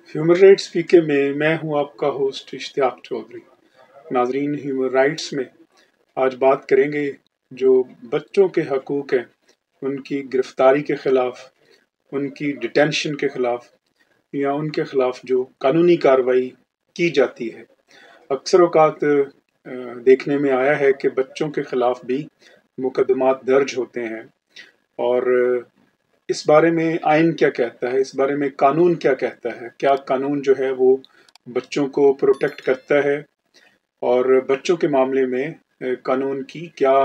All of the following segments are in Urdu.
ہیومن رائٹس پی کے میں ہوں آپ کا ہوسٹ اشتیاق چودھری۔ ناظرین، ہیومن رائٹس میں آج بات کریں گے جو بچوں کے حقوق ہیں، ان کی گرفتاری کے خلاف، ان کی ڈیٹینشن کے خلاف یا ان کے خلاف جو قانونی کارروائی کی جاتی ہے۔ اکثر اوقات دیکھنے میں آیا ہے کہ بچوں کے خلاف بھی مقدمات درج ہوتے ہیں، اور اس بارے میں آئین کیا کہتا ہے، اس بارے میں قانون کیا کہتا ہے، کیا قانون جو ہے وہ بچوں کو پروٹیکٹ کرتا ہے، اور بچوں کے معاملے میں قانون کی کیا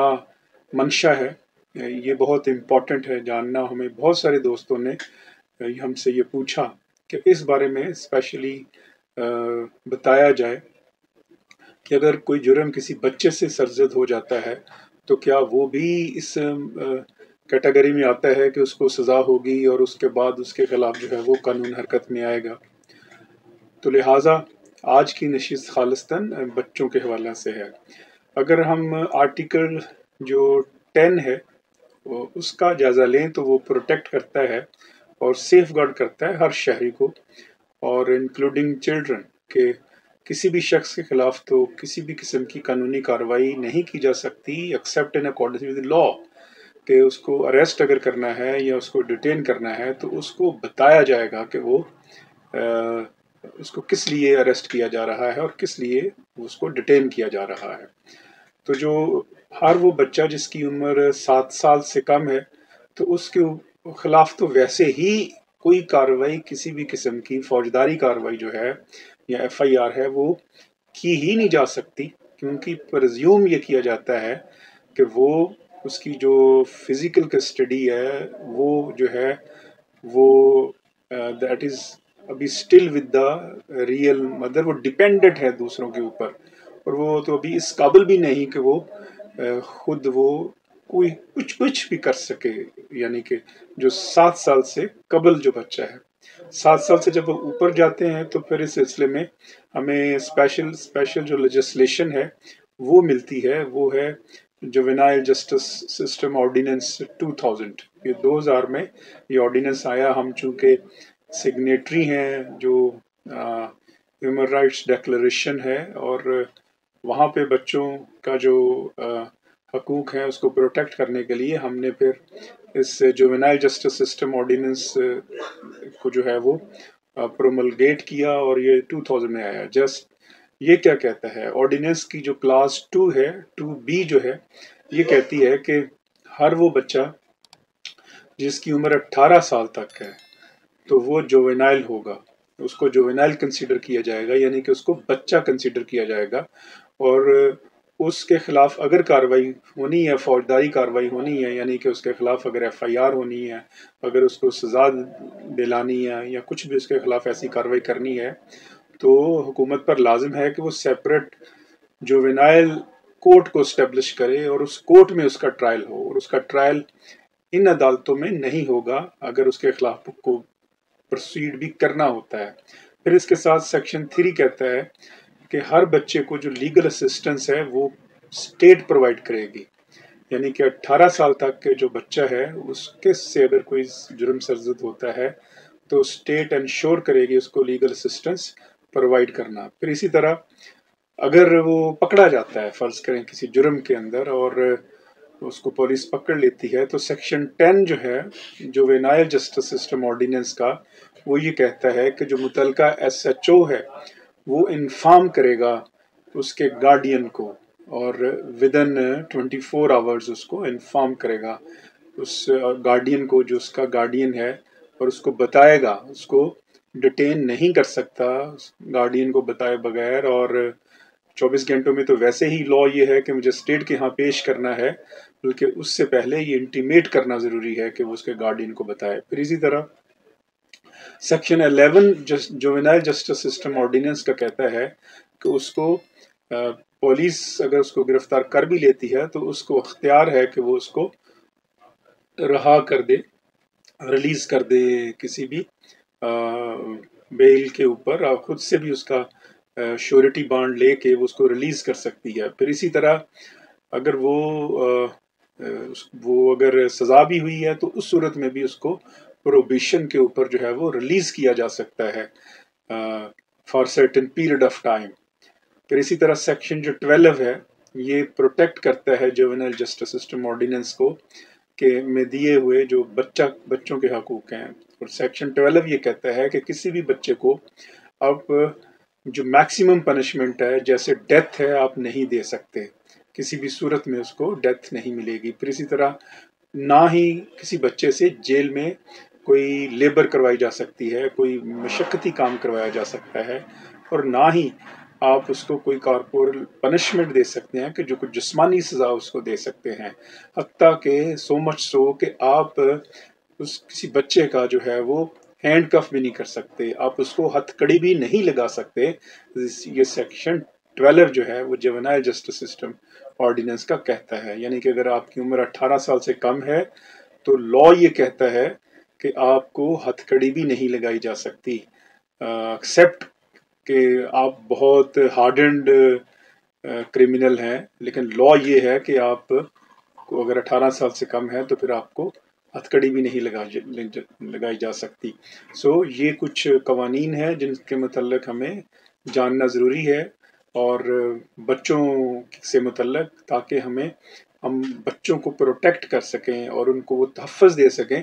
منشا ہے۔ یہ بہت امپورٹنٹ ہے جاننا۔ ہمیں بہت سارے دوستوں نے ہم سے یہ پوچھا کہ اس بارے میں اسپیشلی بتایا جائے کہ اگر کوئی جرم کسی بچے سے سرزد ہو جاتا ہے تو کیا وہ بھی اس کیٹیگری میں آتا ہے کہ اس کو سزا ہوگی اور اس کے بعد اس کے خلاف جو ہے وہ قانون حرکت میں آئے گا۔ تو لہٰذا آج کی نشست خالصتاً بچوں کے حوالے سے ہے۔ اگر ہم آرٹیکل جو 10 ہے اس کا جائزہ لیں تو وہ پروٹیکٹ کرتا ہے اور سیف گارڈ کرتا ہے ہر شہری کو، اور انکلوڈنگ چلڈرن، کہ کسی بھی شخص کے خلاف تو کسی بھی قسم کی قانونی کارروائی نہیں کی جا سکتی accept in accordance with law, کہ اس کو اریسٹ اگر کرنا ہے یا اس کو ڈیٹین کرنا ہے تو اس کو بتایا جائے گا کہ وہ اس کو کس لیے اریسٹ کیا جا رہا ہے اور کس لیے اس کو ڈیٹین کیا جا رہا ہے۔ تو جو ہر وہ بچہ جس کی عمر 7 سال سے کم ہے تو اس کے خلاف تو ویسے ہی کوئی کارروائی، کسی بھی قسم کی فوجداری کارروائی جو ہے یا FIR ہے وہ کی ہی نہیں جا سکتی، کیونکہ پرزیوم یہ کیا جاتا ہے کہ وہ اس کی جو فزیکل کسٹڈی ہے وہ جو ہے وہ دیٹ از ابھی still with the real mother, وہ ڈپینڈنٹ ہے دوسروں کے اوپر، اور وہ تو ابھی اس قابل بھی نہیں کہ وہ خود وہ کوئی کچھ بھی کر سکے۔ یعنی کہ جو 7 سال سے قبل جو بچہ ہے، 7 سال سے جب وہ اوپر جاتے ہیں تو پھر اس سلسلے میں ہمیں اسپیشل جو لیجسلیشن ہے وہ ملتی ہے، وہ ہے جوینائل جسٹس سسٹم آرڈیننس 2000۔ یہ 2000 میں یہ آرڈیننس آیا۔ ہم چونکہ سگنیٹری ہیں جو ہیومن رائٹس ڈیکلریشن ہے، اور وہاں پہ بچوں کا جو حقوق ہیں اس کو پروٹیکٹ کرنے کے لیے ہم نے پھر اس جوینائل جسٹس سسٹم آرڈیننس کو جو ہے وہ پروملگیٹ کیا، اور یہ 2000 میں آیا۔ جسٹ یہ کیا کہتا ہے آرڈیننس کی جو کلاس 2 ہے، 2B جو ہے، یہ کہتی ہے کہ ہر وہ بچہ جس کی عمر 18 سال تک ہے تو وہ جوینائل ہوگا، اس کو جوینائل کنسیڈر کیا جائے گا، یعنی کہ اس کو بچہ کنسیڈر کیا جائے گا، اور اس کے خلاف اگر کارروائی ہونی ہے، فوجداری کارروائی ہونی ہے، یعنی کہ اس کے خلاف اگر FIR ہونی ہے، اگر اس کو سزا دلانی ہے یا کچھ بھی اس کے خلاف ایسی کارروائی کرنی ہے، تو حکومت پر لازم ہے کہ وہ سیپریٹ جوینائل کورٹ کو اسٹیبلش کرے، اور اس کورٹ میں اس کا ٹرائل ہو، اور اس کا ٹرائل ان عدالتوں میں نہیں ہوگا اگر اس کے خلاف کو پروسیڈ بھی کرنا ہوتا ہے۔ پھر اس کے ساتھ سیکشن 3 کہتا ہے کہ ہر بچے کو جو لیگل اسسٹنس ہے وہ اسٹیٹ پرووائڈ کرے گی، یعنی کہ 18 سال تک کے جو بچہ ہے اس کے سے اگر کوئی جرم سرزد ہوتا ہے تو اسٹیٹ انشور کرے گی اس کو لیگل اسسٹنس پرووائڈ کرنا۔ پھر اسی طرح اگر وہ پکڑا جاتا ہے، فرض کریں کسی جرم کے اندر، اور اس کو پولیس پکڑ لیتی ہے، تو سیکشن 10 جو ہے جو وینائل جسٹس سسٹم آرڈیننس کا، وہ یہ کہتا ہے کہ جو متعلقہ SHO ہے وہ انفارم کرے گا اس کے گارڈین کو، اور ودن 24 آورز اس کو انفارم کرے گا اس گارڈین کو، جو اس کا گارڈین ہے، اور اس کو بتائے گا، اس کو ڈیٹین نہیں کر سکتا گارڈین کو بتائے بغیر، اور 24 گھنٹوں میں تو ویسے ہی لا یہ ہے کہ مجھے اسٹیٹ کے ہاں پیش کرنا ہے، بلکہ اس سے پہلے یہ انٹیمیٹ کرنا ضروری ہے کہ وہ اس کے گارڈین کو بتائے۔ پھر اسی طرح section 11 juvenile justice system ordinance کا کہتا ہے کہ اس کو پولیس اگر اس کو گرفتار کر بھی لیتی ہے تو اس کو اختیار ہے کہ وہ اس کو رہا کر دے، ریلیز کر دے کسی بھی بیل کے اوپر، اور خود سے بھی اس کا شیورٹی بانڈ لے کے وہ اس کو ریلیز کر سکتی ہے۔ پھر اسی طرح اگر وہ اگر سزا بھی ہوئی ہے تو اس صورت میں بھی اس کو پروبیشن کے اوپر جو ہے وہ ریلیز کیا جا سکتا ہے۔ For certain period of time. پھر اسی طرح سیکشن جو 12 ہے یہ پروٹیکٹ کرتا ہے جوینائل جسٹس سسٹم آرڈیننس کو کہ میں دیے ہوئے جو بچوں کے حقوق ہیں. اور سیکشن 12 یہ کہتا ہے کہ کسی بھی بچے کو اب جو میکسیمم پنشمنٹ ہے جیسے ڈیتھ ہے آپ نہیں دے سکتے، کسی بھی صورت میں اس کو ڈیتھ نہیں ملے گی. پھر اسی طرح نہ ہی کسی بچے سے جیل میں کوئی لیبر کروائی جا سکتی ہے، کوئی مشقتی کام کروایا جا سکتا ہے، اور نہ ہی آپ اس کو کوئی کارپورل پنشمنٹ دے سکتے ہیں کہ جو کچھ جسمانی سزا اس کو دے سکتے ہیں. حتیٰ کہ سو مچ سو کہ آپ کسی بچے کا جو ہے وہ ہینڈ کف بھی نہیں کر سکتے، آپ اس کو ہتھ کڑی بھی نہیں لگا سکتے. یہ سیکشن 12 جو ہے وہ جوینائل جسٹس سسٹم آرڈیننس کا کہتا ہے. یعنی کہ اگر آپ کی عمر 18 سال سے کم ہے تو لا یہ کہتا ہے کہ آپ کو ہتھ کڑی بھی نہیں لگائی جا سکتی، ایکسیپٹ کہ آپ بہت ہارڈنڈ کرمنل ہیں. لیکن لا یہ ہے کہ آپ کو اگر 18 سال سے کم ہے تو پھر آپ کو ہتھ کڑی بھی نہیں لگائی جا سکتی. یہ کچھ قوانین ہیں جن کے متعلق ہمیں جاننا ضروری ہے، اور بچوں سے متعلق، تاکہ ہم بچوں کو پروٹیکٹ کر سکیں اور ان کو وہ تحفظ دے سکیں،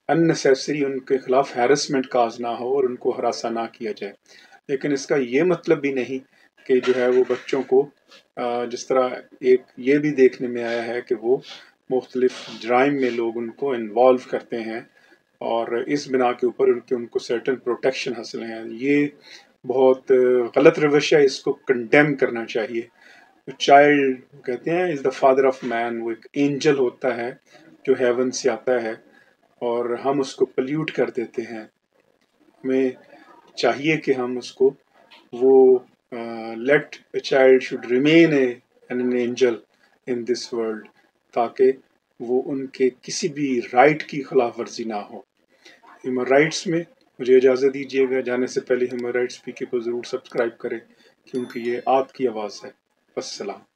اننیسیسری ان کے خلاف ہیرسمنٹ کاز نہ ہو اور ان کو ہراساں نہ کیا جائے. لیکن اس کا یہ مطلب بھی نہیں کہ جو ہے وہ بچوں کو جس طرح ایک یہ بھی دیکھنے میں آیا ہے کہ وہ مختلف جرائم میں لوگ ان کو انوالو کرتے ہیں اور اس بنا کے اوپر ان کو سرٹن پروٹیکشن حاصل ہیں. یہ بہت غلط روش ہے، اس کو کنڈیم کرنا چاہیے. چائلڈ کہتے ہیں از دا فادر آف مین، وہ ایک اینجل ہوتا ہے جو ہیون سے آتا ہے اور ہم اس کو پلیوٹ کر دیتے ہیں. ہمیں چاہیے کہ ہم اس کو وہ let a child should remain an angel in this world, تاکہ وہ ان کے کسی بھی رائٹ کی خلاف ورزی نہ ہو. ہیومن رائٹس میں مجھے اجازت دیجیے گا، جانے سے پہلے ہیومن رائٹس پی کے کو ضرور سبسکرائب کریں کیونکہ یہ آپ کی آواز ہے. السلام.